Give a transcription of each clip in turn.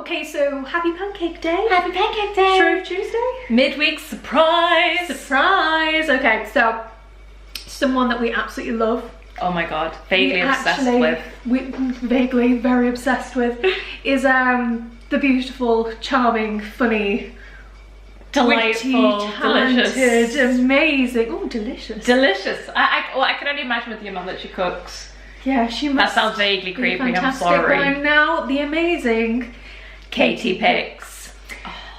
Okay, so happy Pancake Day. Happy Pancake Day. Shrove Tuesday. Midweek surprise. Surprise. Okay, so someone that we absolutely love. Oh my god, vaguely Vaguely very obsessed with is the beautiful, charming, funny, delightful, witty, talented, delicious, amazing. Oh, delicious. Delicious. I can only imagine with the amount that she cooks. Yeah, she must. That sounds vaguely creepy. I'm Fantastic. sorry. And now the amazing KatiePix.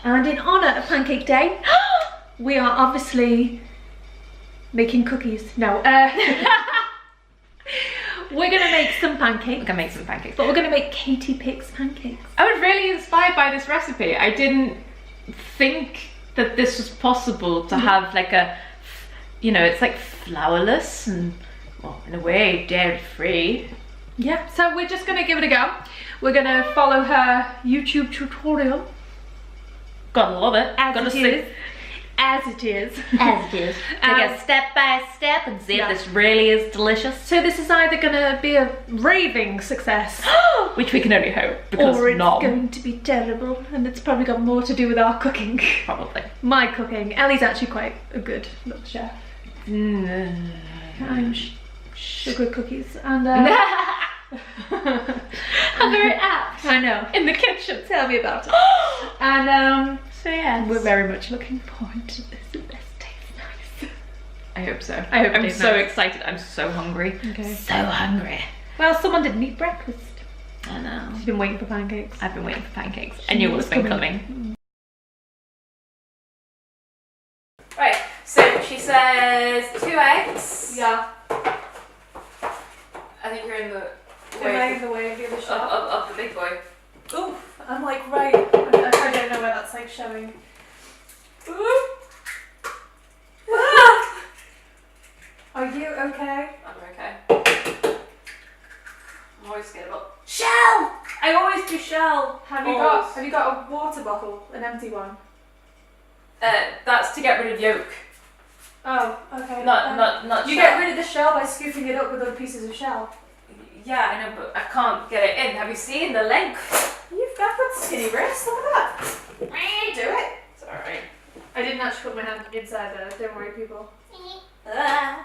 And in honour of Pancake Day, we are obviously making cookies. No, we're gonna make some pancakes. We're gonna make some pancakes. But we're gonna make KatiePix pancakes. I was really inspired by this recipe. I didn't think that this was possible to have like a, you know, it's like flourless and, well, in a way, dairy-free. Yeah, so we're just gonna give it a go. We're gonna follow her YouTube tutorial. Gotta love it. As Gotta it see is. As it is. As it is. Take it step by step and see if this really is delicious. So this is either gonna be a raving success, which we can only hope, because or it's going to be terrible, and it's probably got more to do with our cooking. Probably. My cooking. Ellie's actually quite a good little chef. I'm sugar cookies and I'm very apt. I know. In the kitchen. Tell me about it. And so yes, we're very much looking forward to this. It tastes nice. I hope so. I hope I'm so excited. I'm so hungry. Okay. So hungry. Well, someone didn't eat breakfast. I know. She's been waiting for pancakes. I've been waiting for pancakes. I knew it was been coming. Right, so she says 2 eggs. Yeah. I think you're in the Am in the way of the other shop? of the big boy. Oof, I'm like right. I don't know where that's like showing. Ah! Are you okay? I'm okay. I'm always scared about shell. I always do shell. Have you got a water bottle, an empty one? That's to get rid of yolk. Oh, okay. Not you shell. get rid of the shell by scooping it up with other pieces of shell. Yeah, I know, but I can't get it in. Have you seen the length? You've got skinny wrists, look at that. Do it. It's alright. I didn't actually put my hand inside there, don't worry people. I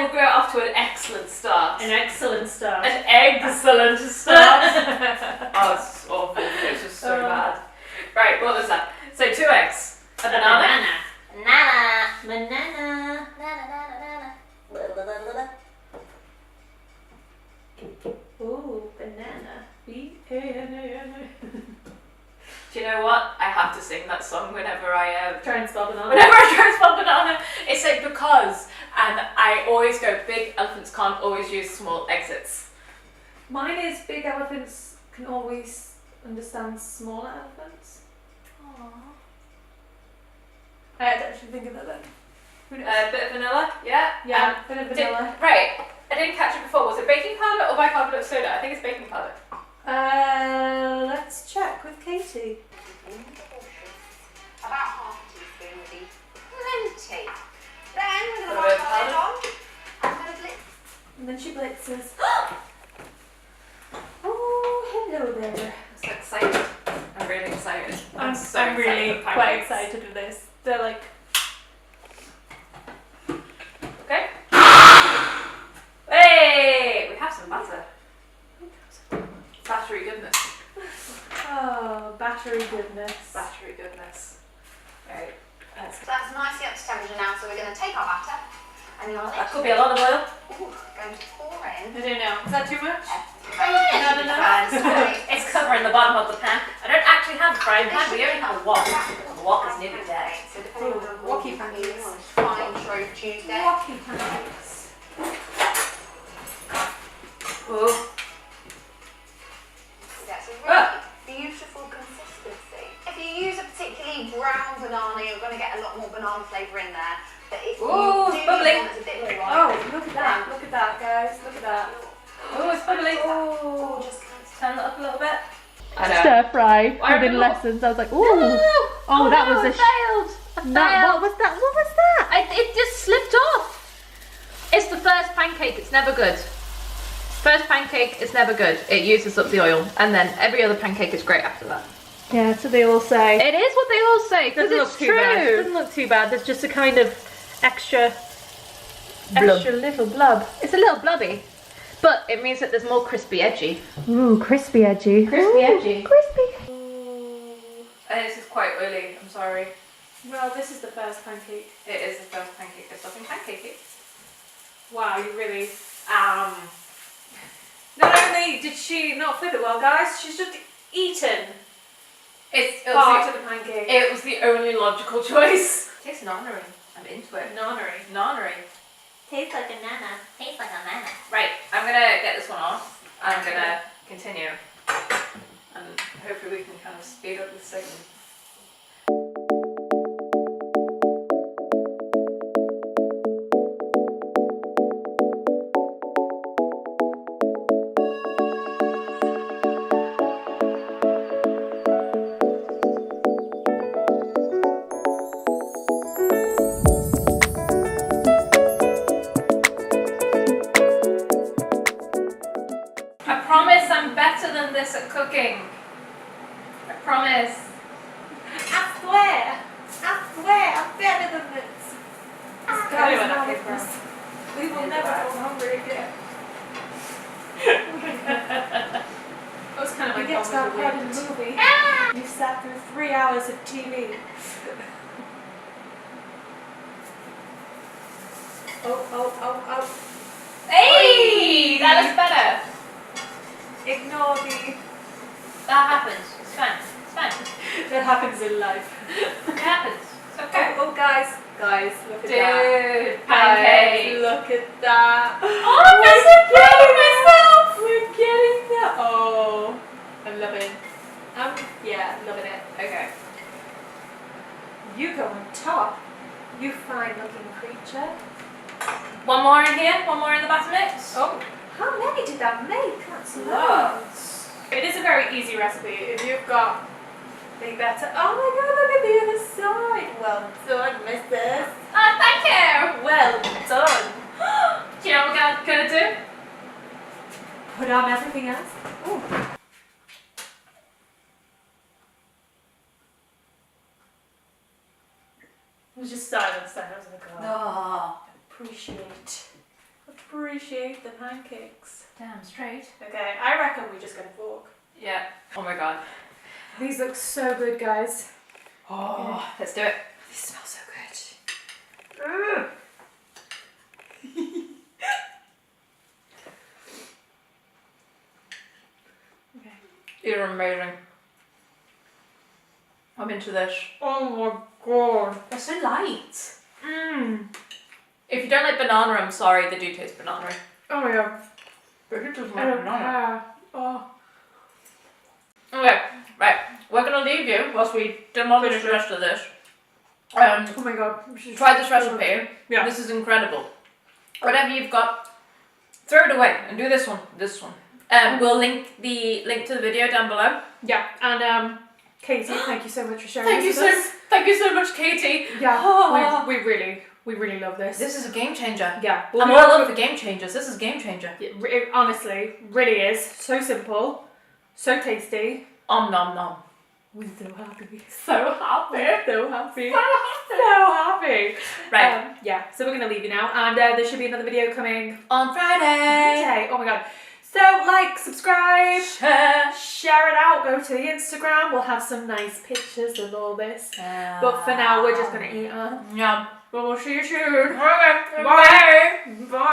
will go off to an excellent start. An excellent start. An excellent start. Oh, it's awful. It's just so bad. Right, what was that? So 2 eggs. A banana. Banana. Ooh, banana. B-A-N-A-N-A. Do you know what? I have to sing that song whenever I Try and spell banana. Whenever I try to spell banana, it's like because, and I always go, big elephants can't always use small exits. Mine is big elephants can always understand smaller elephants. Aww. I had to actually think of that then. Who knows? A bit of vanilla, yeah? Yeah, bit of vanilla. Right, I didn't catch it before. Was it baking powder or bicarbonate of soda? I think it's baking powder. Let's check with Katie. About half a teaspoon would be plenty. Then we're going to A bit of wipe our lid powder. on. I'm going to blitz. And then she blitzes. Oh, hello there. I'm so excited. I'm really excited. I'm so really excited for quite pancakes. excited with this. They're like... Okay. Hey, we have some butter. Battery goodness. Oh, battery goodness. Battery goodness. Right. So that's nicely up to temperature now, so we're going to take our batter and you're That could be a lot of oil. going to pour in. I don't know. Is that too much? No. It's covering the bottom of the pan. I don't actually have a frying pan, we only have a wok. The wok is nearly dead. So depending on how Wocky you pancakes. want to find Shrove Tuesday. Wocky pancakes. Ooh. That's a really beautiful consistency. If you use a particularly brown banana, you're going to get a lot more banana flavour in there. But if Ooh, you it's do bubbling. want it a bit more Oh, ripe, look at that. Look at that, guys. Look at that. Oh, it's bubbling. Oh, just Turn it up a little bit. I know. stir fry I within know. lessons. I was like, ooh. No! Oh, that was no, a I failed. I No, failed. what was that? What was that? It just slipped off. It's the first pancake. It's never good. First pancake is never good. It uses up the oil, and then every other pancake is great after that. Yeah, that's what they all say. It is what they all say, because Doesn't it's look too true. bad. Doesn't look too bad. There's just a kind of extra Blub. little blub. It's a little blubby, but it means that there's more crispy edgy. Ooh, crispy edgy. Crispy edgy. Crispy. This is quite early, I'm sorry. Well, this is the first pancake. It is the first pancake. There's nothing pancakey. Wow, you really. Not only did she not flip it well, guys, she's just eaten part of the pancake. It was the only logical choice. It tastes nonnery. I'm into it. Nonnery. Nonnery. Tastes like a nana. Tastes like a nana. Right, I'm gonna get this one off. I'm gonna continue. And hopefully we can kind of speed up this segment. I promise I'm better than this at cooking. I promise. I swear I'm better than this. Guys, Anyway, now okay, with this, we will Yeah, never right. go hungry again. That was kind of We like get to that part in the movie. You sat through 3 hours of TV. Oh. Hey! That looks better. Ignore the... That happens. It's fine. It's fine. That happens in life. It happens. It's okay. Oh, guys, look at that. Dude, pancake. Guys, look at that. Oh, I'm so proud of myself. We're getting there. Oh, I'm loving. Yeah, loving it. Okay. You go on top. You fine-looking creature. One more in here. One more in the batter mix. Oh, how many did that make? That's Loads. It is a very easy recipe. If you've got the batter. Oh my God! Look at the other side. Well done, missus. Oh, thank you. Well done. Do you know what we're gonna do? Put on everything else. Ooh. It was just silence then. I was like, oh, Oh, appreciate the pancakes. damn straight. Okay, I reckon we just get a fork. Yeah. Oh my God. These look so good, guys. Oh, let's do it. They smell so good. Okay. You're amazing. I'm into this. Oh my God. They're so light. Mmm. If you don't like banana, I'm sorry. They do taste banana. Oh my God. But who doesn't I like don't banana? care. Oh. Okay, right. We're gonna leave you whilst we demolish the rest of this. Oh my God. Try this recipe. Yeah. This is incredible. Whatever you've got, throw it away and do this one. This one. We'll link to the video down below. Yeah. And Katie, thank you so much for sharing this with us. Thank you so much, Katie. Yeah. Oh. We really love this. This is a game changer. Yeah. I'm all over game changers. This is a game changer. It honestly really is so simple, so tasty. Om nom nom. We're so happy. So happy. So happy. So happy. So happy. Right. Yeah. So we're gonna leave you now, and there should be another video coming On Friday. today. Oh my God. So like, subscribe, share it out. Go to the Instagram. We'll have some nice pictures of all this. But for now, we're just gonna eat. Yum. But we'll see you soon. Okay. Bye. Bye.